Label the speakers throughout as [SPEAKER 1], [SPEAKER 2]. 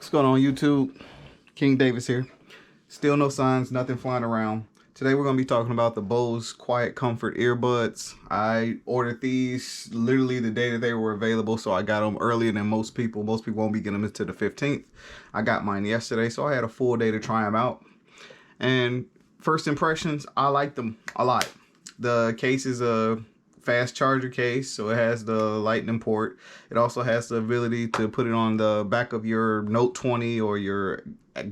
[SPEAKER 1] What's going on YouTube? King Davis here. Still no signs, nothing flying around. Today we're going to be talking about the Bose Quietcomfort earbuds. I ordered these literally the day that they were available, so I got them earlier than most people. Most people won't be getting them until the 15th. I got mine yesterday, so I had a full day to try them out. And first impressions, I like them a lot. The case is a fast charger case, so it has the lightning port. It also has the ability to put it on the back of your Note 20 or your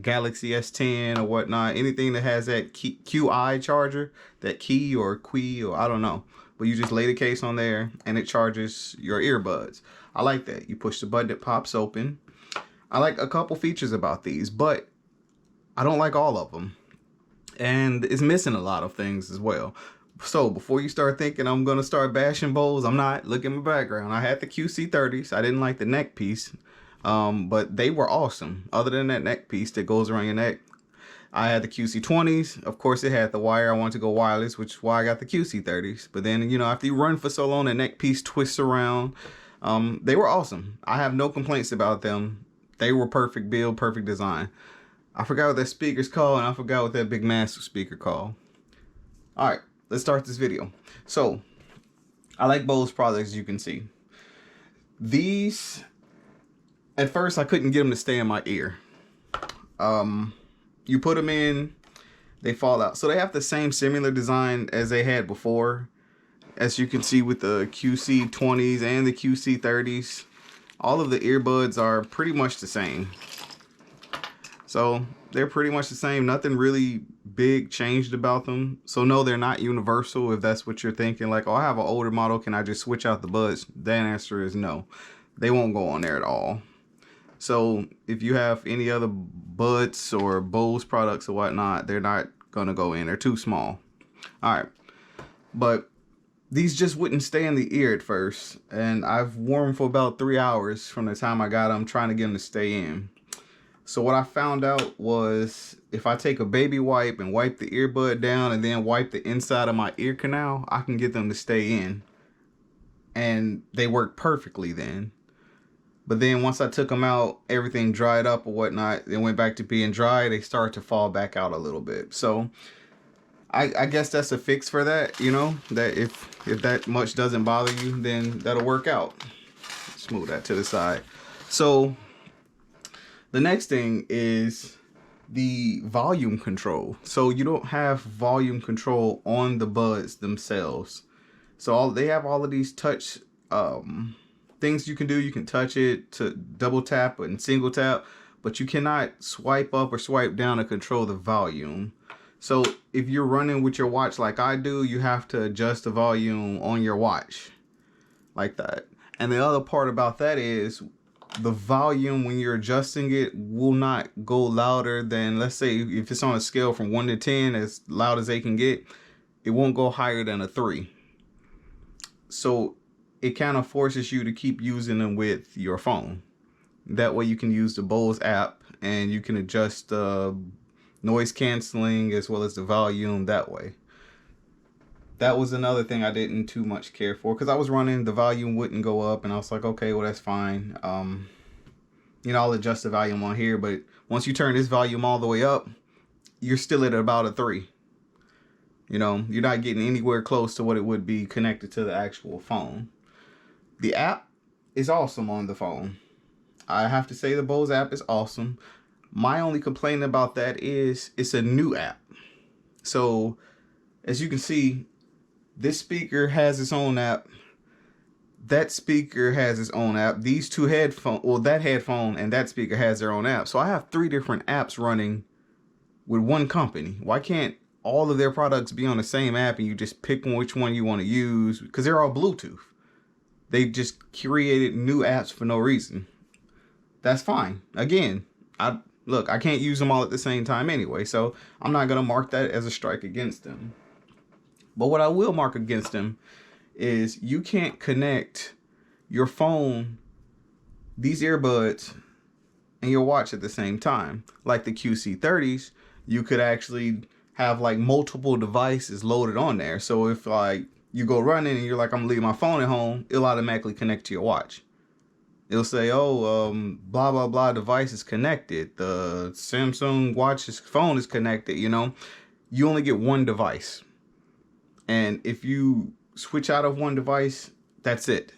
[SPEAKER 1] Galaxy S10 or whatnot. Anything that has that QI charger, that key or Qi or I don't know, but you just lay the case on there and it charges your earbuds. I like that. You push the button, it pops open. I like a couple features about these, but I don't like all of them, and it's missing a lot of things as well. So before you start thinking I'm gonna start bashing Bose, I'm not. Look at my background. I had the QC30s. I didn't like the neck piece, but they were awesome. Other than that neck piece that goes around your neck, I had the QC20s. Of course, it had the wire. I wanted to go wireless, which is why I got the QC30s. But then, you know, after you run for so long, the neck piece twists around. They were awesome. I have no complaints about them. They were perfect build, perfect design. I forgot what that speaker's called, and I forgot what that big massive speaker called. All right. Let's start this video. So, I like Bose products, as you can see. These, at first, I couldn't get them to stay in my ear. You put them in, they fall out. So they have the same similar design as they had before. As you can see with the QC20s and the QC30s, all of the earbuds are pretty much the same. So they're pretty much the same. Nothing really big changed about them. So no, they're not universal. If that's what you're thinking, like, oh, I have an older model, can I just switch out the buds? That answer is no. They won't go on there at all. So if you have any other buds or Bose products or whatnot, they're not gonna go in. They're too small. All right, but these just wouldn't stay in the ear at first, and I've worn them for about 3 hours from the time I got them, trying to get them to stay in. So what I found out was if I take a baby wipe and wipe the earbud down and then wipe the inside of my ear canal, I can get them to stay in. And they work perfectly then. But then once I took them out, everything dried up or whatnot. They went back to being dry. They start to fall back out a little bit. So I guess that's a fix for that, you know, that if that much doesn't bother you, then that'll work out. Let's move that to the side. So the next thing is the volume control. So you don't have volume control on the buds themselves. So they have all of these touch things you can do. You can touch it to double tap and single tap, but you cannot swipe up or swipe down to control the volume. So if you're running with your watch like I do, you have to adjust the volume on your watch like that. And the other part about that is the volume, when you're adjusting it, will not go louder than, let's say if it's on a scale from 1 to 10, as loud as they can get, it won't go higher than a 3. So it kind of forces you to keep using them with your phone. That way you can use the Bose app and you can adjust noise canceling as well as the volume that way. That was another thing I didn't too much care for, because I was running, the volume wouldn't go up, and I was like, okay, well, that's fine. You know, I'll adjust the volume on here, but once you turn this volume all the way up, you're still at about a 3. You know, you're not getting anywhere close to what it would be connected to the actual phone. The app is awesome on the phone. I have to say the Bose app is awesome. My only complaint about that is it's a new app. So as you can see, this speaker has its own app. That speaker has its own app. These two headphones, well, that headphone and that speaker has their own app. So I have 3 different apps running with one company. Why can't all of their products be on the same app and you just pick which one you want to use? Because they're all Bluetooth. They just created new apps for no reason. That's fine. Again, I can't use them all at the same time anyway, so I'm not going to mark that as a strike against them. But what I will mark against them is you can't connect your phone, these earbuds, and your watch at the same time. Like the QC30s, you could actually have like multiple devices loaded on there. So if like you go running and you're like, I'm gonna leave my phone at home, it'll automatically connect to your watch. It'll say, oh, blah, blah, blah device is connected. The Samsung watch's phone is connected, you know. You only get one device. And if you switch out of one device, that's it.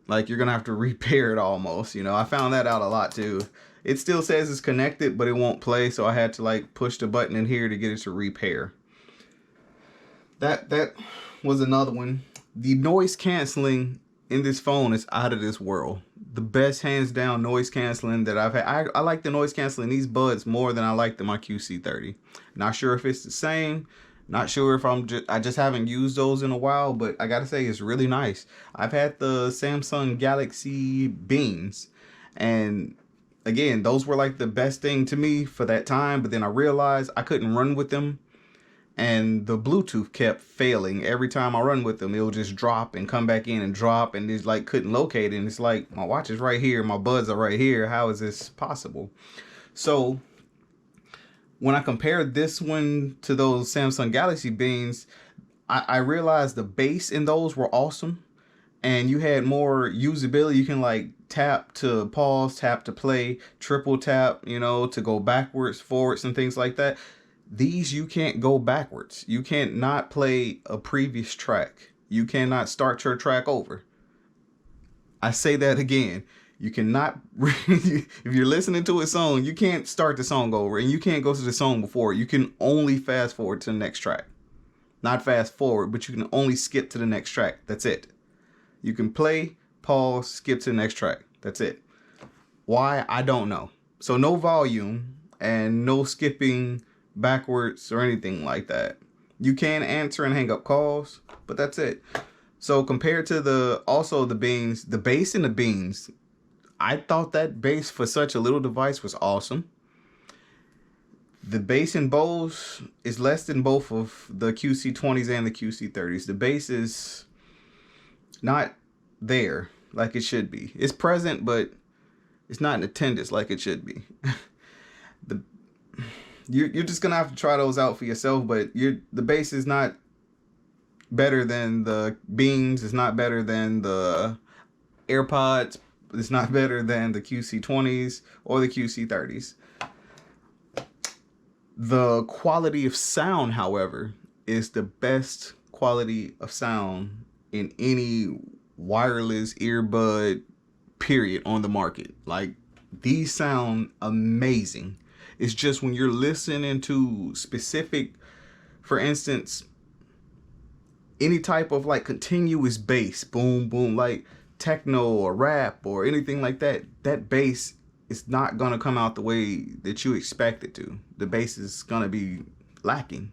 [SPEAKER 1] Like, you're going to have to repair it almost, you know. I found that out a lot too. It still says it's connected, but it won't play. So I had to like push the button in here to get it to repair. That was another one. The noise canceling in this phone is out of this world. The best hands down noise canceling that I've had. I like the noise canceling these buds more than I like my QC30. Not sure if it's the same. Not sure if I just haven't used those in a while, but I gotta say it's really nice. I've had the Samsung Galaxy Beans, and again, those were like the best thing to me for that time, but then I realized I couldn't run with them. And the Bluetooth kept failing. Every time I run with them, it'll just drop and come back in and drop, and it's like couldn't locate it. And it's like, my watch is right here, my buds are right here. How is this possible? So when I compared this one to those Samsung Galaxy Beans, I realized the bass in those were awesome. And you had more usability. You can like tap to pause, tap to play, triple tap, you know, to go backwards, forwards, and things like that. These, you can't go backwards. You can't not play a previous track. You cannot start your track over. I say that again. You cannot, if you're listening to a song, you can't start the song over, and you can't go to the song before. You can only fast forward to the next track. Not fast forward, but you can only skip to the next track. That's it. You can play, pause, skip to the next track. That's it. Why? I don't know. So no volume and no skipping backwards or anything like that. You can answer and hang up calls, but that's it. So compared to the Beans, the bass in the Beans, I thought that bass for such a little device was awesome. The bass in Bose is less than both of the QC20s and the QC30s. The bass is not there like it should be. It's present, but it's not in attendance like it should be. You're just gonna have to try those out for yourself, but the bass is not better than the Beans. It's not better than the AirPods. It's not better than the QC20s or the QC30s. The quality of sound, however, is the best quality of sound in any wireless earbud period on the market. Like, these sound amazing. It's just when you're listening to specific, for instance, any type of like continuous bass, boom, boom, like techno or rap or anything like that, that bass is not going to come out the way that you expect it to. The bass is going to be lacking,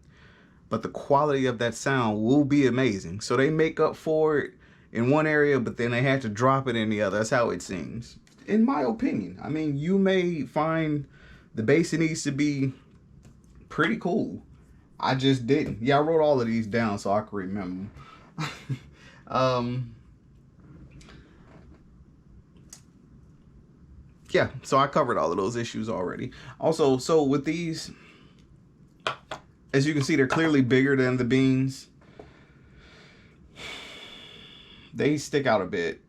[SPEAKER 1] but the quality of that sound will be amazing. So they make up for it in one area, but then they had to drop it in the other. That's how it seems, in my opinion. I mean, you may find the bass needs to be pretty cool. I just didn't. Yeah, I wrote all of these down so I could remember them. Yeah, so I covered all of those issues already. Also, so with these, as you can see, they're clearly bigger than the Beans. They stick out a bit,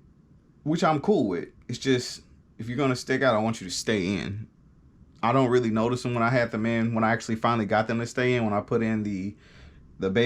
[SPEAKER 1] which I'm cool with. It's just, if you're gonna stick out, I want you to stay in. I don't really notice them when I had them in. When I actually finally got them to stay in, when I put in the baby